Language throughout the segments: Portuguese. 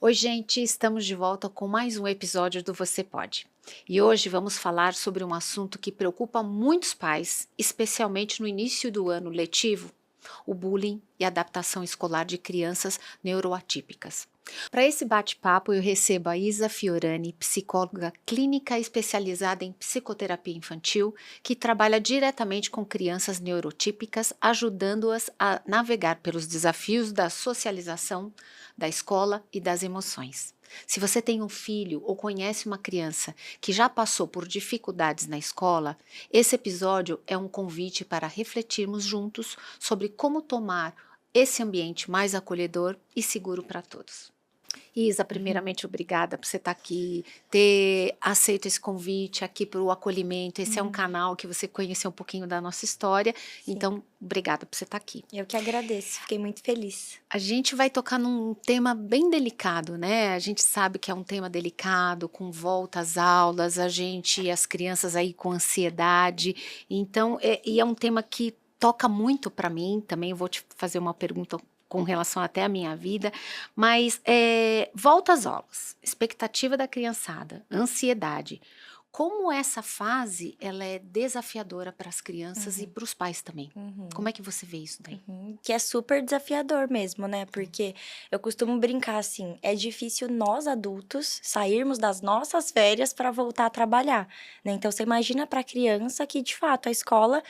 Oi, gente, estamos de volta com mais um episódio do Você Pode. E hoje vamos falar sobre um assunto que preocupa muitos pais, especialmente no início do ano letivo: o bullying e a adaptação escolar de crianças neuroatípicas. Para esse bate-papo, eu recebo a Isa Fiorani, psicóloga clínica especializada em psicoterapia infantil, que trabalha diretamente com crianças neurotípicas, ajudando-as a navegar pelos desafios da socialização, da escola e das emoções. Se você tem um filho ou conhece uma criança que já passou por dificuldades na escola, esse episódio é um convite para refletirmos juntos sobre como tomar esse ambiente mais acolhedor e seguro para todos. Isa, primeiramente, obrigada por você estar aqui, ter aceito esse convite aqui para o acolhimento. Esse é um canal que você conheceu um pouquinho da nossa história, Sim. então, obrigada por você estar aqui. Eu que agradeço, fiquei muito feliz. A gente vai tocar num tema bem delicado, né? A gente sabe que é um tema delicado, com volta às aulas, as crianças aí com ansiedade. Então, é um tema que toca muito para mim. Também vou te fazer uma pergunta com relação até à minha vida, mas volta às aulas, expectativa da criançada, ansiedade. Como essa fase ela é desafiadora para as crianças e para os pais também? Como é que você vê isso daí? Que é super desafiador mesmo, né? Porque eu costumo brincar assim, é difícil nós adultos sairmos das nossas férias para voltar a trabalhar, né? Então você imagina para a criança que de fato a escola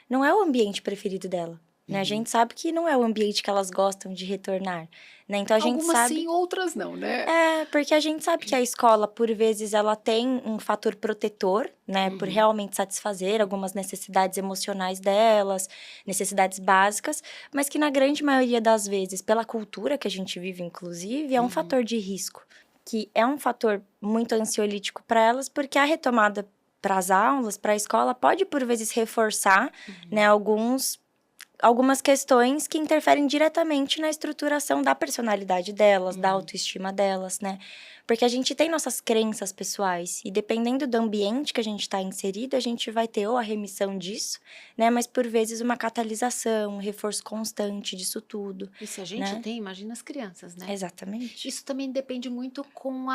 não é o ambiente preferido dela, né? A gente sabe que não é o ambiente que elas gostam de retornar, né? Então a gente Algumas sabe. sim, outras não, né? Porque a gente sabe que a escola, por vezes, ela tem um fator protetor, né? Por realmente satisfazer algumas necessidades emocionais delas, necessidades básicas, mas que na grande maioria das vezes, pela cultura que a gente vive, inclusive, é um fator de risco, que é um fator muito ansiolítico para elas, porque a retomada para as aulas, para a escola, pode, por vezes, reforçar, né, algumas questões que interferem diretamente na estruturação da personalidade delas, da autoestima delas, né? Porque a gente tem nossas crenças pessoais e dependendo do ambiente que a gente está inserido, a gente vai ter ou a remissão disso, né? Mas por vezes uma catalisação, um reforço constante disso tudo, E se a gente né? tem, imagina as crianças, né? Exatamente. Isso também depende muito com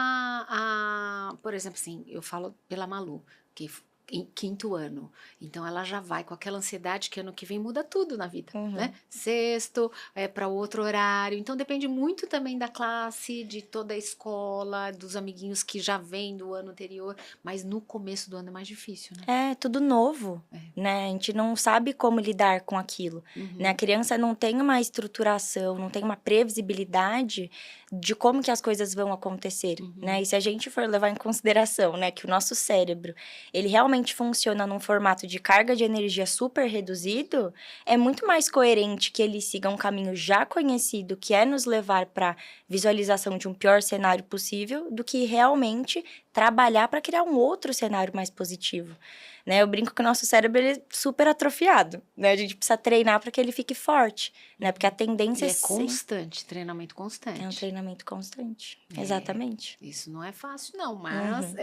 por exemplo, assim, eu falo pela Malu, que em quinto ano, então ela já vai com aquela ansiedade que ano que vem muda tudo na vida, né? Sexto, é para outro horário, então depende muito também da classe, de toda a escola, dos amiguinhos que já vêm do ano anterior, mas no começo do ano é mais difícil, né? É tudo novo, né? A gente não sabe como lidar com aquilo, né? A criança não tem uma estruturação, não tem uma previsibilidade de como que as coisas vão acontecer, né? E se a gente for levar em consideração, né, que o nosso cérebro, ele realmente funciona num formato de carga de energia super reduzido, é muito mais coerente que ele siga um caminho já conhecido, que é nos levar para visualização de um pior cenário possível, do que realmente trabalhar para criar um outro cenário mais positivo, né? Eu brinco que o nosso cérebro ele é super atrofiado, né? A gente precisa treinar para que ele fique forte, né? Porque a tendência E é sim, constante, treinamento constante. é um treinamento constante. Exatamente. Isso não é fácil, não, mas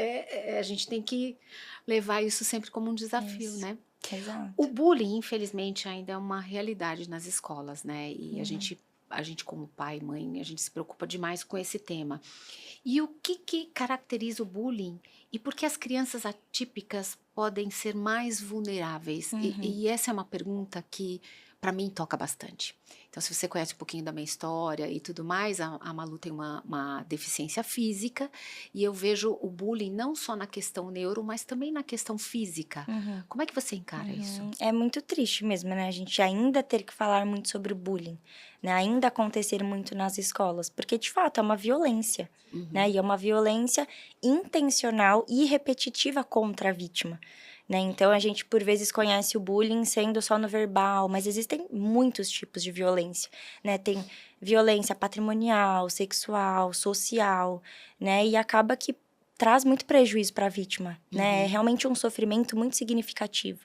a gente tem que levar isso sempre como um desafio, Isso. né? O Exato. bullying, infelizmente, ainda é uma realidade nas escolas, né? E a gente como pai e mãe, a gente se preocupa demais com esse tema. E o que caracteriza o bullying? E por que as crianças atípicas podem ser mais vulneráveis? E essa é uma pergunta que, para mim, toca bastante. Então, se você conhece um pouquinho da minha história e tudo mais, a Malu tem uma deficiência física e eu vejo o bullying não só na questão neuro, mas também na questão física. Como é que você encara isso? É muito triste mesmo, né? A gente ainda ter que falar muito sobre o bullying, né? Ainda acontecer muito nas escolas, porque de fato é uma violência, né? E é uma violência intencional e repetitiva contra a vítima, né? Então a gente por vezes conhece o bullying sendo só no verbal, mas existem muitos tipos de violência, né? Tem violência patrimonial, sexual, social, né? E acaba que traz muito prejuízo para a vítima, né? É realmente um sofrimento muito significativo,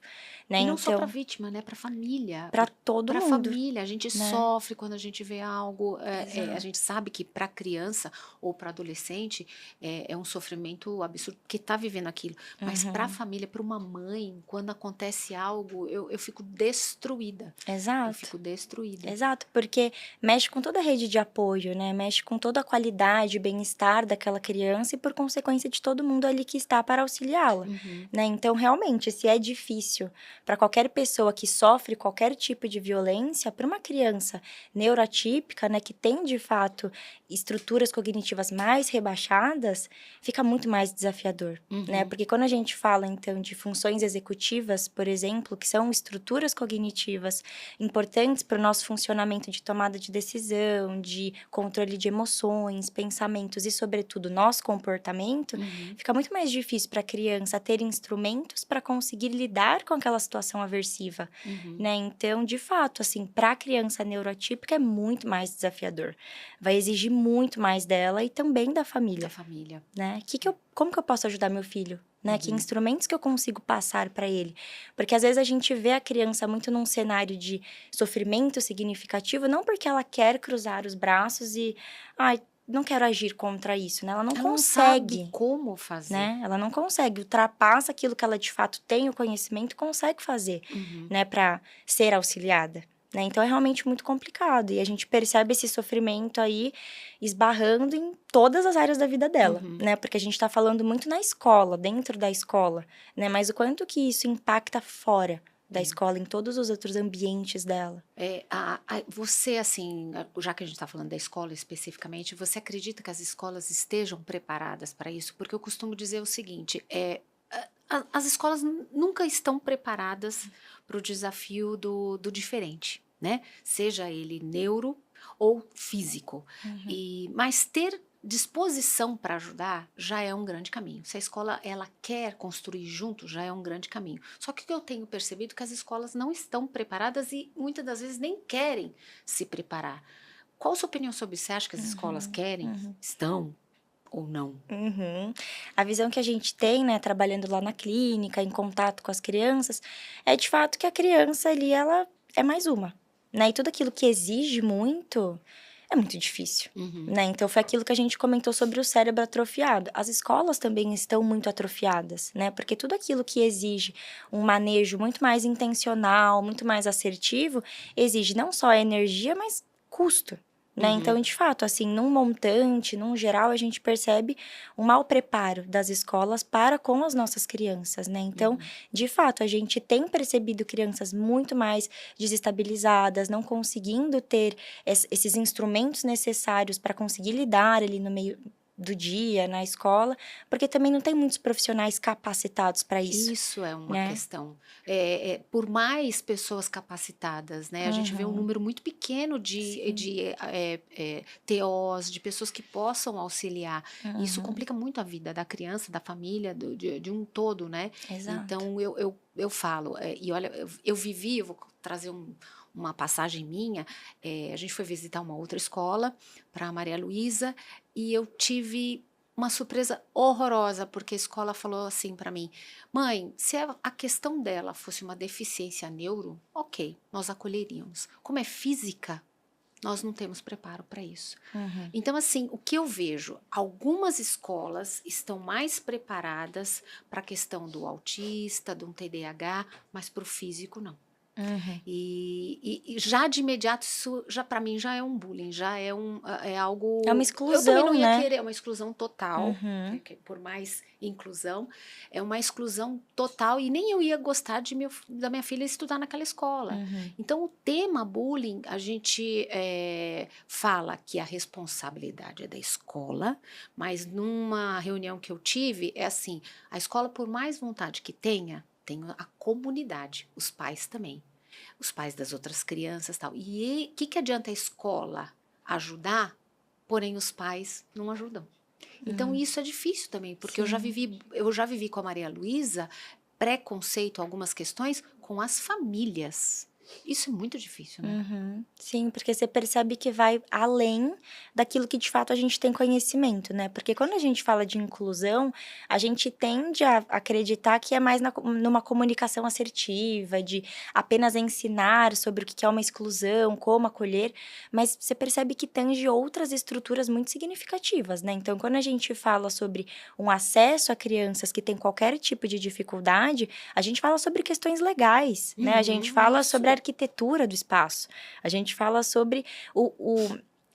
né? E não só para Então, vítima, né? Para família. para todo Para mundo, família, a gente né? sofre quando a gente vê algo. A Exato. gente sabe que para criança ou para adolescente é um sofrimento absurdo, porque está vivendo aquilo. Mas para a Uhum. família, para uma mãe, quando acontece algo, eu fico destruída. Eu Exato. fico destruída. Exato, porque mexe com toda a rede de apoio, né? Mexe com toda a qualidade e bem-estar daquela criança e, por consequência, de todo mundo ali que está para auxiliá-la, Uhum, né? Então, realmente, se é difícil para qualquer pessoa que sofre qualquer tipo de violência, para uma criança neuroatípica, né, que tem de fato estruturas cognitivas mais rebaixadas, fica muito mais desafiador. Né? uhum, Porque quando a gente fala, então, de funções executivas, por exemplo, que são estruturas cognitivas importantes para o nosso funcionamento de tomada de decisão, de controle de emoções, pensamentos e, sobretudo, nosso comportamento, uhum, fica muito mais difícil para a criança ter instrumentos para conseguir lidar com aquela situação aversiva, uhum. né? Então, de fato, assim, para a criança neurotípica é muito mais desafiador. Vai exigir muito mais dela e também da Da família, família. né? Como que eu posso ajudar meu filho? Né? Que Uhum. instrumentos que eu consigo passar para ele? Porque às vezes a gente vê a criança muito num cenário de sofrimento significativo, não porque ela quer cruzar os braços e, ai, não quero agir contra isso, né? Ela não Ela não sabe consegue, como fazer. né? Ela não consegue, ultrapassa aquilo que ela de fato tem o conhecimento e consegue fazer, Uhum, né, para ser auxiliada. Né? Então é realmente muito complicado e a gente percebe esse sofrimento aí esbarrando em todas as áreas da vida dela, uhum. né? Porque a gente está falando muito na escola, dentro da escola, né? Mas o quanto que isso impacta fora da É. escola, em todos os outros ambientes dela. Você, assim, já que a gente está falando da escola especificamente, você acredita que as escolas estejam preparadas para isso? Porque eu costumo dizer o seguinte: as escolas nunca estão preparadas para o desafio do diferente, né? Seja ele neuro ou físico. Uhum. Mas ter disposição para ajudar já é um grande caminho. Se a escola ela quer construir junto, já é um grande caminho. Só que o que eu tenho percebido é que as escolas não estão preparadas e muitas das vezes nem querem se preparar. Qual a sua opinião sobre isso? Você acha que as escolas Uhum. querem, Uhum. estão ou não? Uhum. A visão que a gente tem, né, trabalhando lá na clínica, em contato com as crianças, é de fato que a criança ali, ela é mais uma, né? E tudo aquilo que exige muito é muito difícil, Uhum, né? Então foi aquilo que a gente comentou sobre o cérebro atrofiado. As escolas também estão muito atrofiadas, né? Porque tudo aquilo que exige um manejo muito mais intencional, muito mais assertivo, exige não só energia, mas custo. Né? uhum, Então, de fato, assim, num montante, num geral, a gente percebe um mau preparo das escolas para com as nossas crianças, né? Então, uhum. de fato, a gente tem percebido crianças muito mais desestabilizadas, não conseguindo ter esses instrumentos necessários para conseguir lidar ali no meio do dia, na escola, porque também não tem muitos profissionais capacitados para isso, Isso é uma né? questão. Por mais pessoas capacitadas, né, a gente vê um Uhum, número muito pequeno sim. de TOs, de pessoas que possam auxiliar. E isso Uhum, complica muito a vida da criança, da família, de um todo, né? exato. Então, eu falo, e olha, eu vivi, eu vou trazer uma passagem minha, a gente foi visitar uma outra escola para a Maria Luísa, e eu tive uma surpresa horrorosa, porque a escola falou assim para mim: mãe, se a questão dela fosse uma deficiência neuro, ok, nós acolheríamos. Como é física, nós não temos preparo para isso. Uhum, Então, assim, o que eu vejo, algumas escolas estão mais preparadas para a questão do autista, do TDAH, mas para o físico não. uhum. E já de imediato isso já para mim já é um bullying, já é É uma algo eu também não exclusão, ia né? querer, é uma exclusão total, Uhum, por mais inclusão, é uma exclusão total e nem eu ia gostar da minha filha estudar naquela escola. uhum, Então o tema bullying, a gente, fala que a responsabilidade é da escola, mas numa reunião que eu tive, é assim, a escola por mais vontade que tenha, tem a comunidade, os pais também. Os pais das outras crianças, tal. E o que adianta a escola ajudar, porém os pais não ajudam? Então uhum. isso é difícil também, porque Sim. eu já vivi com a Maria Luísa preconceito, algumas questões com as famílias. Isso é muito difícil, né? Uhum. Sim, porque você percebe que vai além daquilo que de fato a gente tem conhecimento, né? Porque quando a gente fala de inclusão, a gente tende a acreditar que é mais numa comunicação assertiva, de apenas ensinar sobre o que é uma exclusão, como acolher, mas você percebe que tange outras estruturas muito significativas, né? Então, quando a gente fala sobre um acesso a crianças que têm qualquer tipo de dificuldade, a gente fala sobre questões legais, né? A gente fala sobre a Isso. arquitetura do espaço. A gente fala sobre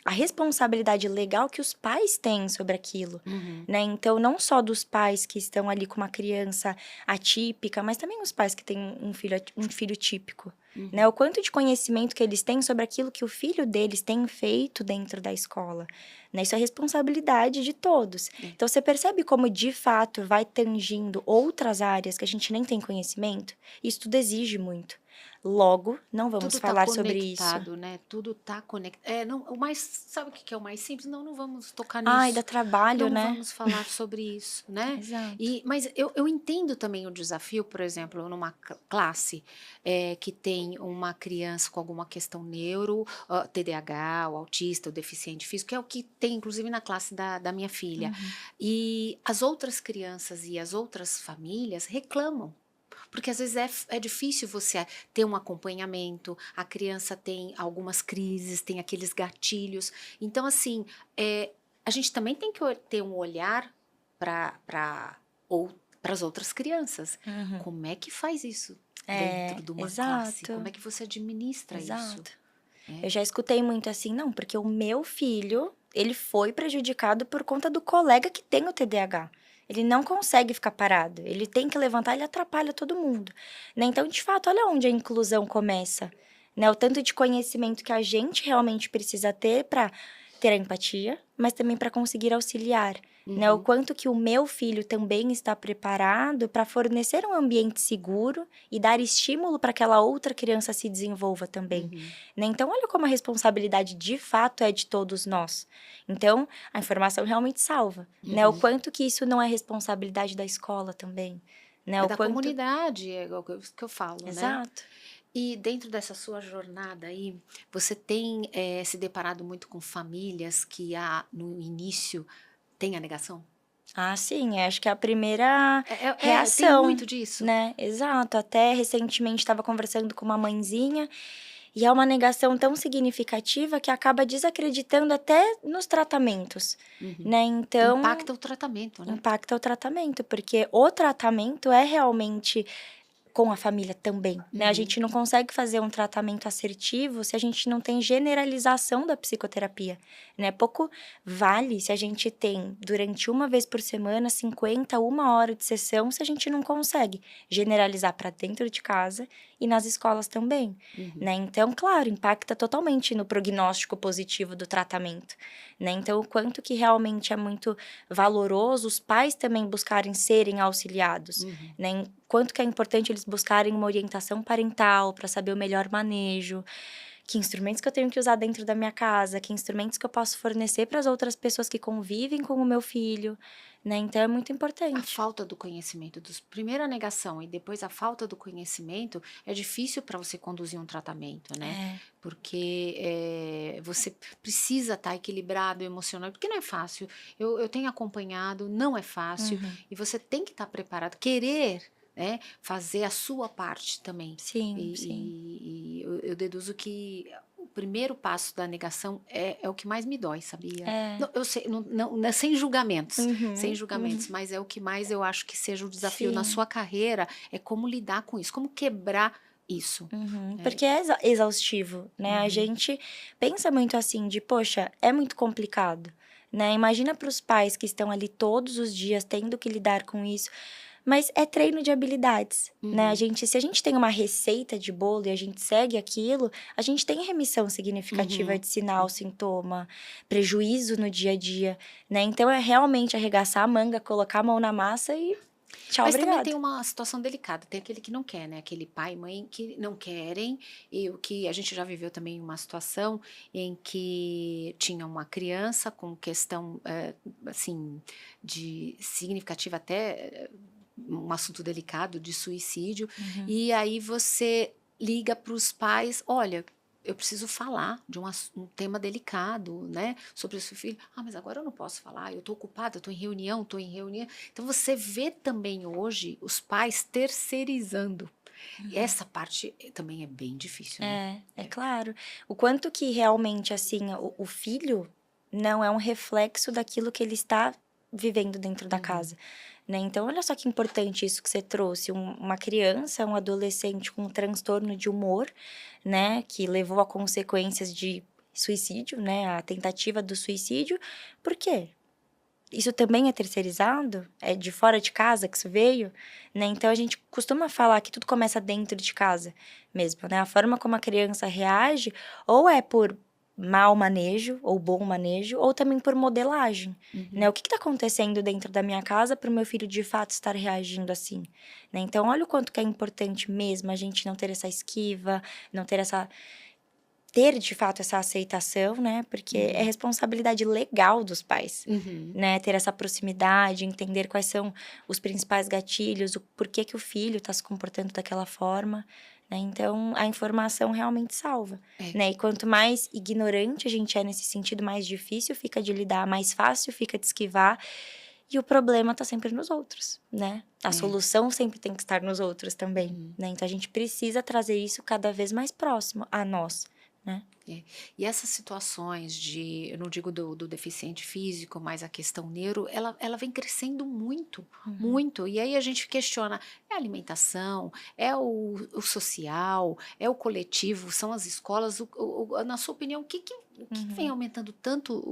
a responsabilidade legal que os pais têm sobre aquilo, Uhum. né? Então, não só dos pais que estão ali com uma criança atípica, mas também os pais que têm um filho típico, né? Uhum. O quanto de conhecimento que eles têm sobre aquilo que o filho deles tem feito dentro da escola, né? Isso é responsabilidade de todos. É. Então, você percebe como, de fato, vai tangindo outras áreas que a gente nem tem conhecimento? Isso tudo exige muito. Logo, não vamos Tudo tá falar sobre isso. conectado, né? Tudo tá conectado. É, não, o mais, sabe o que que é o mais simples? Não, não vamos tocar Ai, dá nisso. trabalho, Não né? vamos falar sobre isso, né? Exato. E, mas eu entendo também o desafio, por exemplo, numa classe que tem uma criança com alguma questão neuro, TDAH, o autista, o deficiente físico, que é o que tem, inclusive, na classe da minha filha. Uhum. E as outras crianças e as outras famílias reclamam. Porque às vezes é difícil você ter um acompanhamento, a criança tem algumas crises, tem aqueles gatilhos. Então, assim, a gente também tem que ter um olhar para as outras crianças. Uhum. Como é que faz isso É, dentro de uma classe? exato, Como é que você administra isso? exato. Né? Eu já escutei muito assim, não, porque o meu filho, ele foi prejudicado por conta do colega que tem o TDAH. Ele não consegue ficar parado, ele tem que levantar, ele atrapalha todo mundo, né? Então, de fato, olha onde a inclusão começa, né? O tanto de conhecimento que a gente realmente precisa ter para ter a empatia, mas também para conseguir auxiliar, né? O Uhum, quanto que o meu filho também está preparado para fornecer um ambiente seguro e dar estímulo para aquela outra criança se desenvolva também, uhum, né? Então, olha como a responsabilidade de fato é de todos nós. Então, a informação realmente salva, né? O uhum. quanto que isso não é responsabilidade da escola também, né? É O da quanto... comunidade, é o que eu falo, né? Exato. E dentro dessa sua jornada aí, você tem se deparado muito com famílias que no início tem a negação? Ah, sim, acho que é a primeira Tem reação, muito disso? né? Exato. Até recentemente estava conversando com uma mãezinha e é uma negação tão significativa que acaba desacreditando até nos tratamentos, Uhum. né? Então, Impacta o tratamento, né? impacta o tratamento, porque o tratamento é realmente com a família também, né? A Uhum. gente não consegue fazer um tratamento assertivo se a gente não tem generalização da psicoterapia, né? Pouco vale se a gente tem, durante uma vez por semana, 50, uma hora de sessão, se a gente não consegue generalizar para dentro de casa e nas escolas também, Uhum. né? Então, claro, impacta totalmente no prognóstico positivo do tratamento, né? Então, o quanto que realmente é muito valoroso os pais também buscarem serem auxiliados, Uhum. né? Quanto que é importante eles buscarem uma orientação parental para saber o melhor manejo, que instrumentos que eu tenho que usar dentro da minha casa, que instrumentos que eu posso fornecer para as outras pessoas que convivem com o meu filho, né? Então é muito A importante. falta do conhecimento, primeiro a negação e depois a falta do conhecimento é difícil para você conduzir um tratamento, né? É. Porque você precisa estar equilibrado emocional, porque não é fácil. Eu tenho acompanhado, não é fácil Uhum. e você tem que estar preparado, querer, né, fazer a sua parte também. Sim, sim. E eu deduzo que o primeiro passo da negação é o que mais me dói, sabia? É. Não, eu sei, não, sem Uhum, julgamentos, uhum. mas é o que mais eu acho que seja o desafio na Sim. sua carreira, é como lidar com isso, como quebrar isso. Uhum. É. Porque é exaustivo, né? A Uhum. gente pensa muito assim de, poxa, é muito complicado, né? Imagina para os pais que estão ali todos os dias tendo que lidar com isso, mas é treino de habilidades, né? Uhum. Se a gente tem uma receita de bolo e a gente segue aquilo, a gente tem remissão significativa Uhum. de sinal, sintoma, prejuízo no dia a dia, né? Então é realmente arregaçar a manga, colocar a mão na massa e tchau, Mas também obrigado. tem uma situação delicada, tem aquele que não quer, né? Aquele pai e mãe que não querem, e o que a gente já viveu também uma situação em que tinha uma criança com questão, assim, de significativa até, um assunto delicado de suicídio, Uhum. e aí você liga para os pais, olha, eu preciso falar de um tema delicado, né, sobre o seu filho. Ah, mas agora eu não posso falar, eu estou ocupada, eu estou em reunião, estou em reunião. Então você vê também hoje os pais terceirizando. Essa parte também é bem difícil, né? É claro. O quanto que realmente, assim, o filho não é um reflexo daquilo que ele está vivendo dentro da casa, né? Então, olha só que importante isso que você trouxe. Uma criança, um adolescente com um transtorno de humor, né? Que levou a consequências de suicídio, né? A tentativa do suicídio. Por quê? Isso também é terceirizado? É de fora de casa que isso veio? Né? Então, a gente costuma falar que tudo começa dentro de casa mesmo, né? A forma como a criança reage, ou é por mau manejo, ou bom manejo, ou também por modelagem, né? O que está acontecendo dentro da minha casa para o meu filho, de fato, estar reagindo assim, né? Então, olha o quanto que é importante mesmo a gente não ter essa esquiva, não ter essa... ter, de fato, essa aceitação, né? Porque é responsabilidade legal dos pais, né? Ter essa proximidade, entender quais são os principais gatilhos, o porquê que o filho está se comportando daquela forma, né? Então, a informação realmente salva, né? E quanto mais ignorante a gente é nesse sentido, mais difícil fica de lidar, mais fácil fica de esquivar. E o problema tá sempre nos outros, né? A solução sempre tem que estar nos outros também, né? Então, a gente precisa trazer isso cada vez mais próximo a nós, né? E essas situações de, eu não digo do deficiente físico, mas a questão neuro, ela vem crescendo muito, muito. E aí a gente questiona, é a alimentação, é o social, é o coletivo, são as escolas. Na sua opinião, o que vem aumentando tanto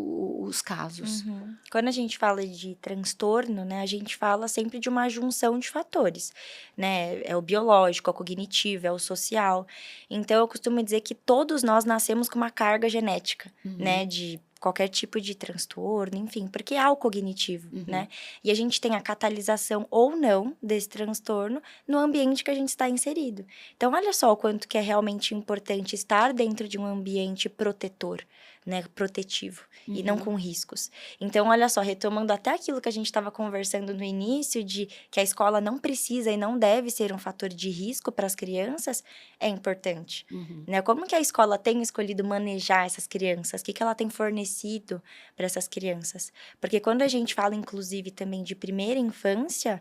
os casos? Quando a gente fala de transtorno, né, a gente fala sempre de uma junção de fatores, né? É o biológico, é o cognitivo, é o social. Então, eu costumo dizer que todos nós nascemos com uma carga genética, né, de qualquer tipo de transtorno, enfim, porque há o cognitivo, né? E a gente tem a catalisação ou não desse transtorno no ambiente que a gente está inserido. Então, olha só o quanto que é realmente importante estar dentro de um ambiente protetor, né, protetivo, e não com riscos. Então, olha só, retomando até aquilo que a gente estava conversando no início, de que a escola não precisa e não deve ser um fator de risco para as crianças, é importante, né? Como que a escola tem escolhido manejar essas crianças? O que ela tem fornecido para essas crianças? Porque quando a gente fala, inclusive, também de primeira infância,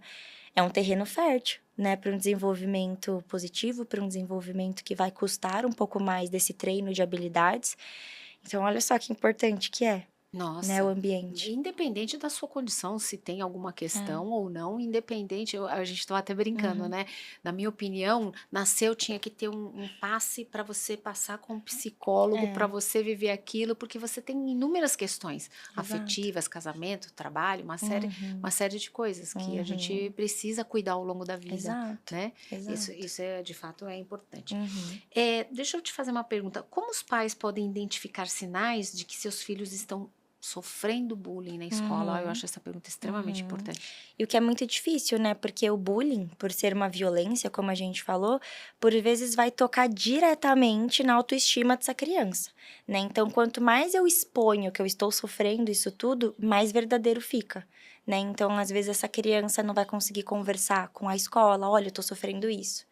é um terreno fértil, né, para um desenvolvimento positivo, para um desenvolvimento que vai custar um pouco mais desse treino de habilidades. Então, olha só que importante que é, né, o Nossa, ambiente. independente da sua condição, se tem alguma questão ou não, independente, a gente estava até brincando, né? Na minha opinião, nasceu, tinha que ter um passe para você passar com um psicólogo, para você viver aquilo, porque você tem inúmeras questões Exato. afetivas, casamento, trabalho, uma série de coisas que a gente precisa cuidar ao longo da vida, Exato, né? Isso, exato. isso é, de fato, é importante. Deixa eu te fazer uma pergunta. Como os pais podem identificar sinais de que seus filhos estão sofrendo bullying na escola? Eu acho essa pergunta extremamente importante. E o que é muito difícil, né? Porque o bullying, por ser uma violência, como a gente falou, por vezes vai tocar diretamente na autoestima dessa criança, né? Então, quanto mais eu exponho que eu estou sofrendo isso tudo, mais verdadeiro fica, né? Então, às vezes, essa criança não vai conseguir conversar com a escola: olha, eu tô sofrendo isso.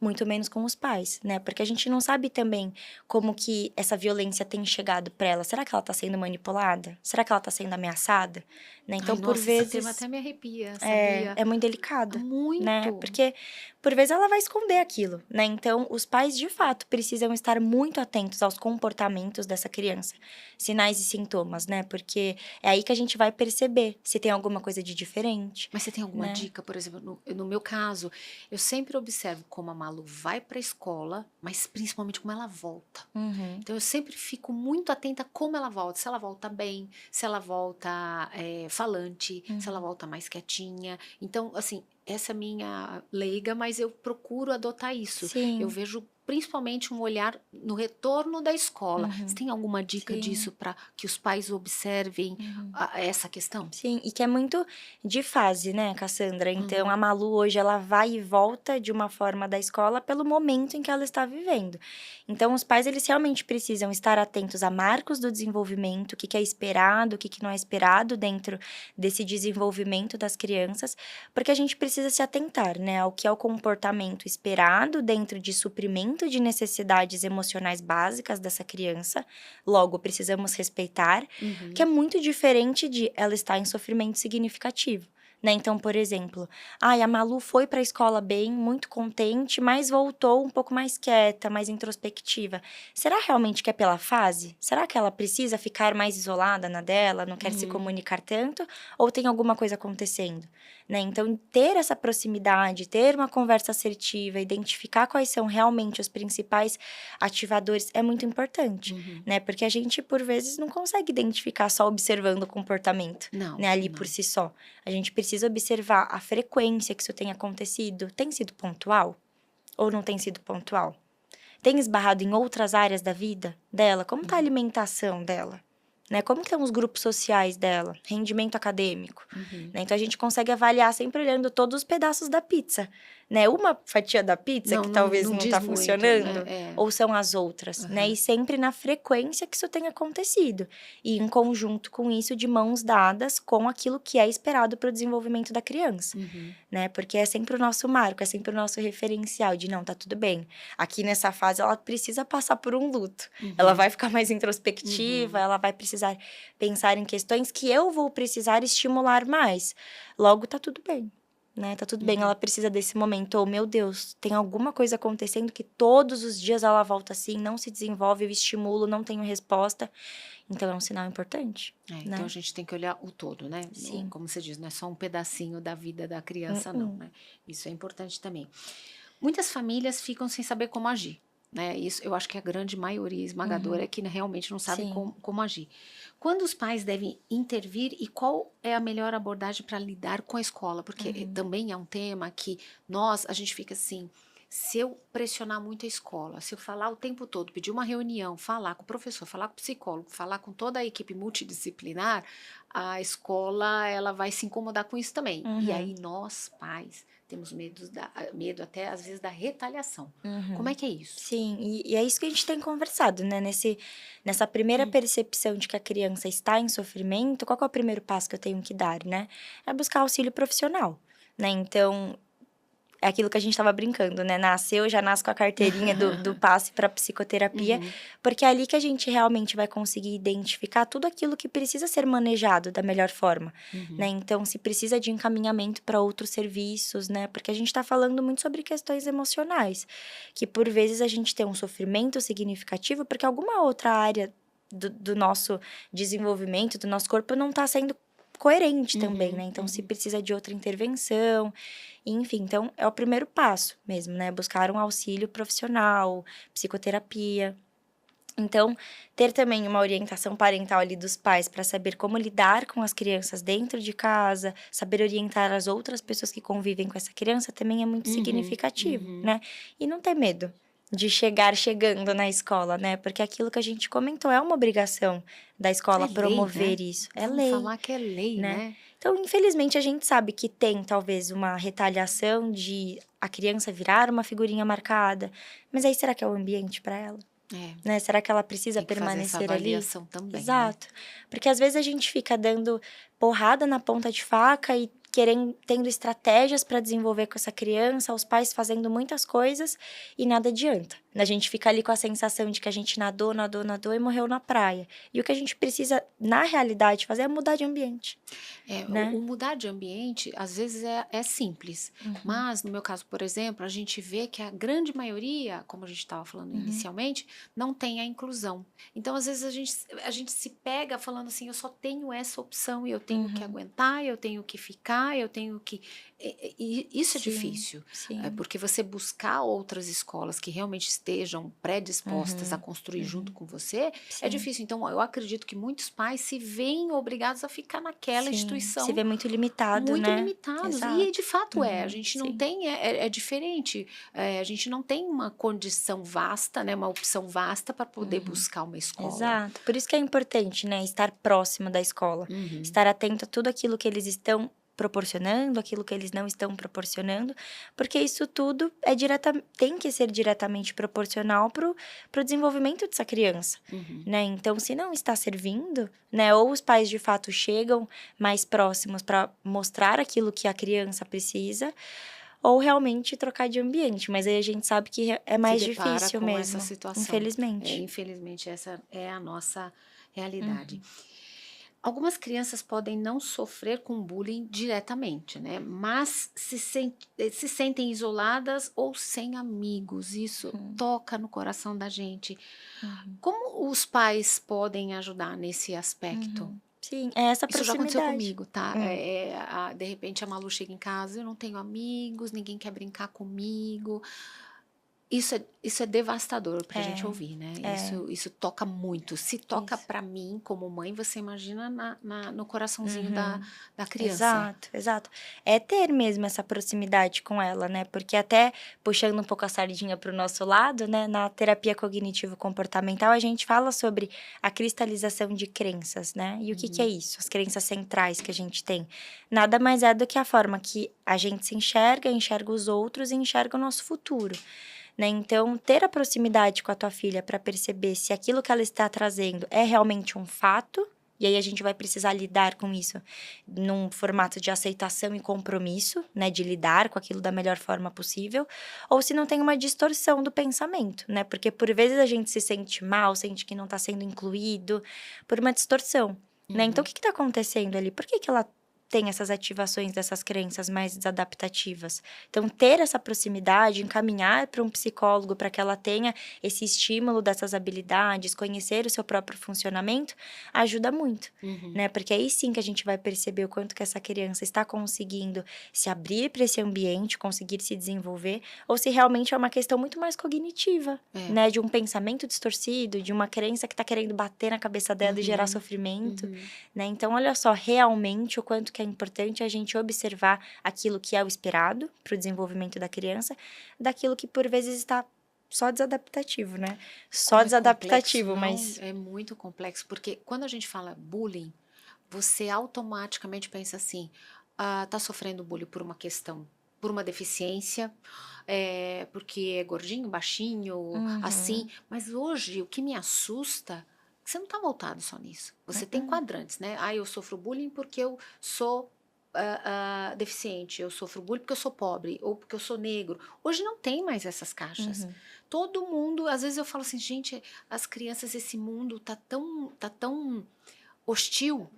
Muito menos com os pais, né? Porque a gente não sabe também como que essa violência tem chegado para ela. Será que ela tá sendo manipulada? Será que ela tá sendo ameaçada? Né? Então, Ai, por nossa, esse tema vezes, até me arrepia, sabia? é muito delicado, né? Muito. Porque, por vezes, ela vai esconder aquilo, né? Então, os pais, de fato, precisam estar muito atentos aos comportamentos dessa criança. Sinais e sintomas, né? Porque é aí que a gente vai perceber se tem alguma coisa de diferente, Mas você tem alguma né? dica, por exemplo, no meu caso, eu sempre observo como a Malu vai para a escola, mas principalmente como ela volta. Então eu sempre fico muito atenta como ela volta, se ela volta bem, se ela volta falante, se ela volta mais quietinha. Então, assim, essa é a minha leiga, mas eu procuro adotar isso. Eu Sim. vejo principalmente um olhar no retorno da escola. Você tem alguma dica Sim. disso para que os pais observem essa questão? Sim, e que é muito de fase, né, Cassandra? Então, a Malu hoje, ela vai e volta de uma forma da escola pelo momento em que ela está vivendo. Então, os pais, eles realmente precisam estar atentos a marcos do desenvolvimento, o que que é esperado, o que que não é esperado dentro desse desenvolvimento das crianças, porque a gente precisa se atentar, né, ao que é o comportamento esperado dentro de suprimento suprimento de necessidades emocionais básicas dessa criança, logo precisamos respeitar, que é muito diferente de ela estar em sofrimento significativo. Né? Então, por exemplo, a Malu foi para a escola bem, muito contente, mas voltou um pouco mais quieta, mais introspectiva. Será realmente que é pela fase? Será que ela precisa ficar mais isolada na dela, não quer se comunicar tanto? Ou tem alguma coisa acontecendo? Né? Então, ter essa proximidade, ter uma conversa assertiva, identificar quais são realmente os principais ativadores é muito importante. Né? Porque a gente, por vezes, não consegue identificar só observando o comportamento, Não, né? Ali não. por si só. A gente precisa observar a frequência que isso tem acontecido. Tem sido pontual? Ou não tem sido pontual? Tem esbarrado em outras áreas da vida dela? Como está a alimentação dela? Né? Como estão os grupos sociais dela? Rendimento acadêmico? Né? Então, a gente consegue avaliar sempre olhando todos os pedaços da pizza. Né? Uma fatia da pizza que talvez não diz está muito, funcionando, né? ou são as outras. Né? E sempre na frequência que isso tem acontecido. E em conjunto com isso, de mãos dadas com aquilo que é esperado para o desenvolvimento da criança. Né? Porque é sempre o nosso marco, é sempre o nosso referencial de, não, tá tudo bem. Aqui nessa fase, ela precisa passar por um luto. Ela vai ficar mais introspectiva, ela vai precisar pensar em questões que eu vou precisar estimular mais. Logo, tá tudo bem. Né? Tá tudo bem, ela precisa desse momento. Oh, meu Deus, tem alguma coisa acontecendo que todos os dias ela volta assim, não se desenvolve, eu estimulo, não tenho resposta. Então, é um sinal importante. Né? Então, a gente tem que olhar o todo, né? Sim. Como você diz, não é só um pedacinho da vida da criança, não, né? Isso é importante também. Muitas famílias ficam sem saber como agir. Né? Isso, eu acho que a grande maioria esmagadora é que realmente não sabe como agir. Quando os pais devem intervir e qual é a melhor abordagem para lidar com a escola? Porque também é um tema que a gente fica assim, se eu pressionar muito a escola, se eu falar o tempo todo, pedir uma reunião, falar com o professor, falar com o psicólogo, falar com toda a equipe multidisciplinar, a escola ela vai se incomodar com isso também. E aí nós, pais, temos medo até às vezes da retaliação. Como é que é isso? Sim, e é isso que a gente tem conversado, né? Nessa primeira percepção de que a criança está em sofrimento, qual que é o primeiro passo que eu tenho que dar, né? É buscar auxílio profissional, né? Então, é aquilo que a gente estava brincando, né? Nasceu, já nasce com a carteirinha do passe para psicoterapia, porque é ali que a gente realmente vai conseguir identificar tudo aquilo que precisa ser manejado da melhor forma, né? Então, se precisa de encaminhamento para outros serviços, né? Porque a gente está falando muito sobre questões emocionais, que por vezes a gente tem um sofrimento significativo porque alguma outra área do nosso desenvolvimento, do nosso corpo, não está sendo coerente também, né? Então, se precisa de outra intervenção, enfim. Então, é o primeiro passo mesmo, né? Buscar um auxílio profissional, psicoterapia. Então, ter também uma orientação parental ali dos pais para saber como lidar com as crianças dentro de casa, saber orientar as outras pessoas que convivem com essa criança também é muito significativo, né? E não ter medo de chegando na escola, né? Porque aquilo que a gente comentou é uma obrigação da escola promover lei, né? isso. É Vamos lei. falar que é lei, né? Então, infelizmente, a gente sabe que tem talvez uma retaliação de a criança virar uma figurinha marcada. Mas aí, será que é o ambiente para ela? Né? Será que ela precisa Tem que fazer essa permanecer ali? avaliação também, Exato. Porque às vezes a gente fica dando porrada na ponta de faca e tendo estratégias para desenvolver com essa criança, os pais fazendo muitas coisas e nada adianta. A gente fica ali com a sensação de que a gente nadou e morreu na praia. E o que a gente precisa, na realidade, fazer é mudar de ambiente. Né? O mudar de ambiente, às vezes, é simples. Mas, no meu caso, por exemplo, a gente vê que a grande maioria, como a gente estava falando inicialmente, não tem a inclusão. Então, às vezes, a gente se pega falando assim, eu só tenho essa opção e eu tenho que aguentar, eu tenho que ficar, eu tenho que... E isso é difícil. Porque você buscar outras escolas que realmente estejam predispostas a construir junto com você, é difícil. Então, eu acredito que muitos pais se veem obrigados a ficar naquela instituição. Se vê muito limitado, muito né? limitados. Exato. E de fato a gente não tem, é diferente. A gente não tem uma condição vasta, né? Uma opção vasta para poder buscar uma escola. Exato. Por isso que é importante, né? Estar próximo da escola. Estar atento a tudo aquilo que eles estão proporcionando, aquilo que eles não estão proporcionando, porque isso tudo tem que ser diretamente proporcional pro desenvolvimento dessa criança, né? Então, se não está servindo, né, ou os pais de fato chegam mais próximos para mostrar aquilo que a criança precisa, ou realmente trocar de ambiente. Mas aí a gente sabe que é mais Se depara difícil com mesmo, essa situação. infelizmente. Infelizmente, essa é a nossa realidade. Algumas crianças podem não sofrer com bullying diretamente, né? Mas se sentem isoladas ou sem amigos. Isso Uhum, toca no coração da gente. uhum, Como os pais podem ajudar nesse aspecto? uhum. Sim, é essa Isso já aconteceu proximidade. comigo, tá? Hum, De repente a Malu chega em casa, eu não tenho amigos, ninguém quer brincar comigo. Isso é devastador pra gente é, ouvir, né? é. Isso toca muito. Se toca Isso. pra mim como mãe, você imagina no coraçãozinho Uhum. da criança. Exato, exato. É ter mesmo essa proximidade com ela, né? Porque até puxando um pouco a sardinha para o nosso lado, né? Na terapia cognitivo-comportamental, a gente fala sobre a cristalização de crenças, né? E o que é Uhum, isso? As crenças centrais que a gente tem. Nada mais é do que a forma que a gente se enxerga, enxerga os outros e enxerga o nosso futuro. Né? Então, ter a proximidade com a tua filha para perceber se aquilo que ela está trazendo é realmente um fato, e aí a gente vai precisar lidar com isso num formato de aceitação e compromisso, né, de lidar com aquilo da melhor forma possível, ou se não tem uma distorção do pensamento, né? Porque por vezes a gente se sente mal, sente que não está sendo incluído por uma distorção, né? Então, o uhum. que está acontecendo ali? Por que ela tem essas ativações dessas crenças mais desadaptativas? Então, ter essa proximidade, encaminhar para um psicólogo para que ela tenha esse estímulo dessas habilidades, conhecer o seu próprio funcionamento, ajuda muito, Uhum. né? Porque aí sim que a gente vai perceber o quanto que essa criança está conseguindo se abrir para esse ambiente, conseguir se desenvolver, ou se realmente é uma questão muito mais cognitiva, É. né? De um pensamento distorcido, de uma crença que está querendo bater na cabeça dela e gerar Uhum, sofrimento, uhum. né? Então, olha só, realmente o quanto que é importante a gente observar aquilo que é o esperado para o desenvolvimento da criança, daquilo que por vezes está só desadaptativo, né? Só Como é complexo, desadaptativo, não? mas. É muito complexo, porque quando a gente fala bullying, você automaticamente pensa assim: tá sofrendo bullying por uma questão, por uma deficiência, porque é gordinho, baixinho, assim. Uhum, Mas hoje o que me assusta é que você não está voltado só nisso. Você tem uhum, quadrantes, né? Eu sofro bullying porque eu sou deficiente, eu sofro bullying porque eu sou pobre ou porque eu sou negro. Hoje não tem mais essas caixas. uhum, Todo mundo, às vezes eu falo assim, gente, as crianças, esse mundo tá tão hostil,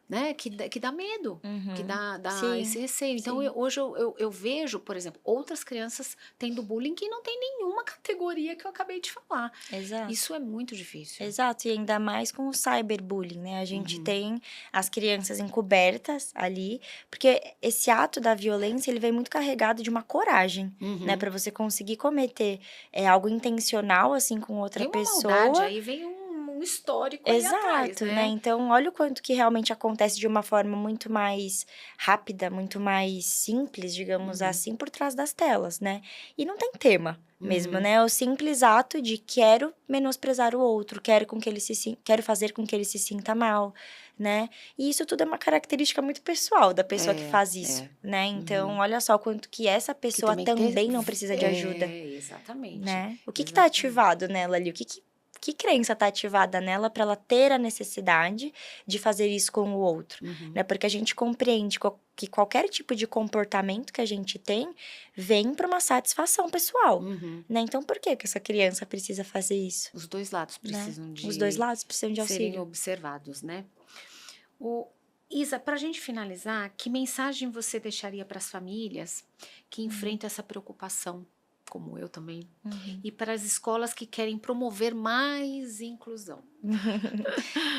né, que dá medo, que uhum. dá esse Sim, receio. Então, sim. hoje eu vejo, por exemplo, outras crianças tendo bullying que não tem nenhuma categoria que eu acabei de falar. Exato. Isso é muito difícil. Exato, e ainda mais com o cyberbullying, né? A gente Uhum, tem as crianças encobertas ali, porque esse ato da violência, ele vem muito carregado de uma coragem, né? uhum. Para você conseguir cometer algo intencional, assim, com outra Vem uma maldade, pessoa. aí vem um histórico aí atrás, Exato, né? né? Então, olha o quanto que realmente acontece de uma forma muito mais rápida, muito mais simples, digamos Uhum, assim, por trás das telas, né? E não tem tema mesmo, uhum. né? O simples ato de quero menosprezar o outro, quero fazer com que ele se sinta mal, né? E isso tudo é uma característica muito pessoal da pessoa que É, faz isso, é. né? Então, Uhum. olha só o quanto que essa Que pessoa também ter também não precisa de ajuda, exatamente, né? O que tá exatamente. ativado nela ali? Que crença tá ativada nela para ela ter a necessidade de fazer isso com o outro, Uhum, né? Porque a gente compreende que qualquer tipo de comportamento que a gente tem vem para uma satisfação pessoal, uhum. né? Então, por que que essa criança precisa fazer isso, Os 2 lados né? precisam Os dois de lados precisam de serem auxílio. observados, né. O Isa, para a gente finalizar, que mensagem você deixaria para as famílias que Uhum, enfrentam essa preocupação, como eu também, uhum. e para as escolas que querem promover mais inclusão?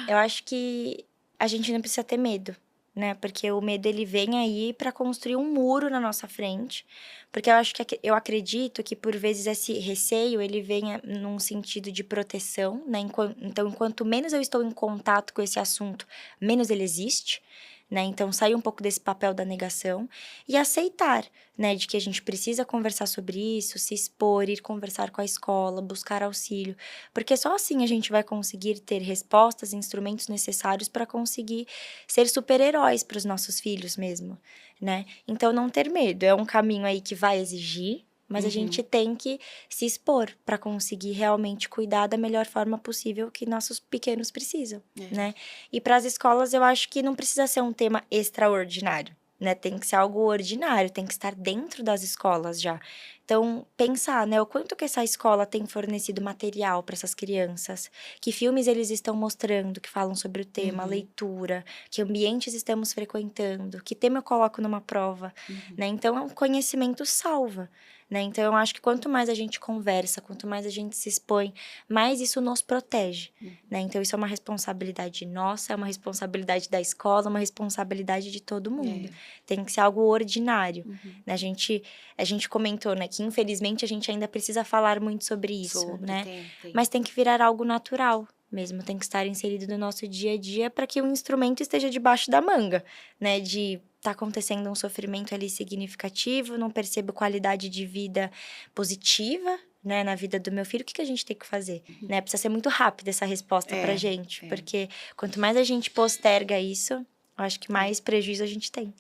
Eu acho que a gente não precisa ter medo, né? Porque o medo ele vem aí para construir um muro na nossa frente, porque eu acho que eu acredito que por vezes esse receio ele venha num sentido de proteção, né? Então, enquanto menos eu estou em contato com esse assunto, menos ele existe. Né? Então, sair um pouco desse papel da negação e aceitar, né, de que a gente precisa conversar sobre isso, se expor, ir conversar com a escola, buscar auxílio, porque só assim a gente vai conseguir ter respostas e instrumentos necessários para conseguir ser super-heróis para os nossos filhos mesmo, né? Então, não ter medo é um caminho aí que vai exigir, mas a gente Uhum, tem que se expor para conseguir realmente cuidar da melhor forma possível que nossos pequenos precisam, é. né? E para as escolas, eu acho que não precisa ser um tema extraordinário. né? Tem que ser algo ordinário, tem que estar dentro das escolas já. Então, pensar, né, o quanto que essa escola tem fornecido material para essas crianças, que filmes eles estão mostrando que falam sobre o tema, leitura, que ambientes estamos frequentando, que tema eu coloco numa prova, né? Então, o conhecimento salva, né? Então, eu acho que quanto mais a gente conversa, quanto mais a gente se expõe, mais isso nos protege, né? Então, isso é uma responsabilidade nossa, é uma responsabilidade da escola, uma responsabilidade de todo mundo. Tem que ser algo ordinário, né? A gente comentou, né, que infelizmente a gente ainda precisa falar muito sobre isso, né? Tem. Mas tem que virar algo natural mesmo, tem que estar inserido no nosso dia a dia para que o instrumento esteja debaixo da manga, né? De tá acontecendo um sofrimento ali significativo, não percebo qualidade de vida positiva, né, na vida do meu filho, o que a gente tem que fazer, né? Precisa ser muito rápida essa resposta pra gente, porque quanto mais a gente posterga isso, eu acho que mais prejuízo a gente tem.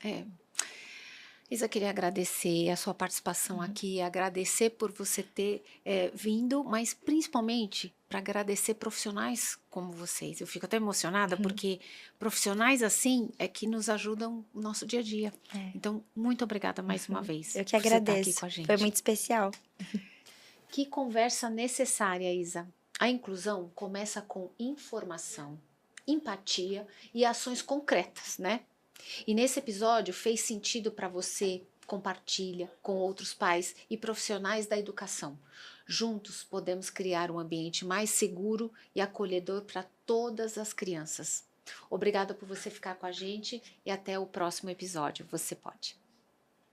Isa, queria agradecer a sua participação aqui, agradecer por você ter vindo, mas principalmente para agradecer profissionais como vocês. Eu fico até emocionada porque profissionais assim é que nos ajudam no nosso dia a dia. Então, muito obrigada mais uma vez Eu que por você estar aqui agradeço, com a gente. foi muito especial. Que conversa necessária, Isa. A inclusão começa com informação, empatia e ações concretas, né? E nesse episódio fez sentido para você? Compartilha com outros pais e profissionais da educação. Juntos podemos criar um ambiente mais seguro e acolhedor para todas as crianças. Obrigada por você ficar com a gente e até o próximo episódio. Você pode.